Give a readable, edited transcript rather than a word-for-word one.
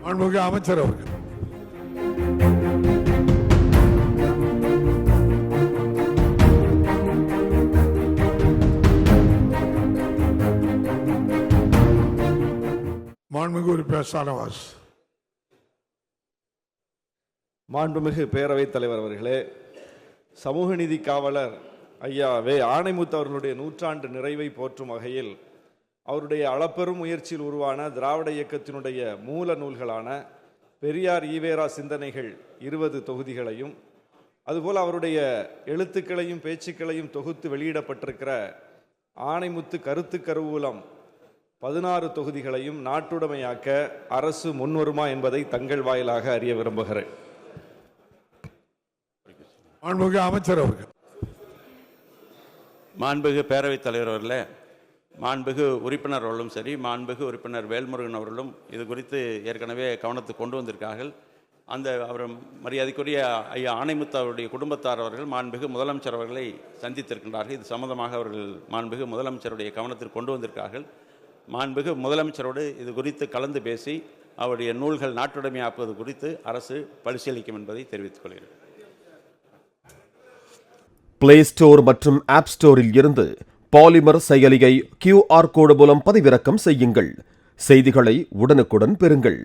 மாண்புமிகு அமைச்சர் அவர்கள். மாண்புமிகு உறுப்பினர் ஷானவாஸ். மாண்புமிகு பேரவைத் தலைவர் அவர்களே, சமூக நீதி காவலர் ஐயா ஆணைமுத்து அவர்களுடைய நூற்றாண்டு நிறைவை போற்றும் வகையில் அவருடைய அளப்பெரும் முயற்சியில் உருவான திராவிட இயக்கத்தினுடைய மூல நூல்களான பெரியார் ஈவேரா சிந்தனைகள் 20 தொகுதிகளையும், அதுபோல் அவருடைய எழுத்துக்களையும் பேச்சுக்களையும் தொகுத்து வெளியிடப்பட்டிருக்கிற ஆணைமுத்து கருத்து கருவூலம் 16 தொகுதிகளையும் நாட்டுடைமையாக்க அரசு முன்வருமா என்பதை தங்கள் வாயிலாக அறிய விரும்புகிறேன். மாண்புமிகு அமைச்சர் அவர்கள். மாண்புமிகு பேரவைத் தலைவர் அவர்களே, மாண்புமிகு உறுப்பினர் அவர்களும் சரி, மாண்புமிகு உறுப்பினர் வேல்முருகன் அவர்களும் இது குறித்து ஏற்கனவே கவனத்துக்கு கொண்டு வந்திருக்கார்கள். அவர் மரியாதைக்குரிய ஐயா ஆணைமுத்து அவருடைய குடும்பத்தார் அவர்கள் மாண்புமிகு முதலமைச்சர் அவர்களை சந்தித்திருக்கின்றார்கள். இது சம்பந்தமாக அவர்கள் மாண்புமிகு முதலமைச்சருடைய கவனத்திற்கு கொண்டு வந்திருக்கார்கள். மாண்புமிகு முதலமைச்சரோடு இது குறித்து கலந்து பேசி அவருடைய நூல்கள் நாட்டுடைமையாக்குவது குறித்து அரசு பரிசீலிக்கும் என்பதை தெரிவித்துக் கொள்கிறேன். பிளே ஸ்டோர் மற்றும் ஆப் ஸ்டோரில் இருந்து பாலிமர் செயலியை QR கோடு மூலம் பதிவிறக்கம் செய்யுங்கள். செய்திகளை உடனுக்குடன் பெறுங்கள்.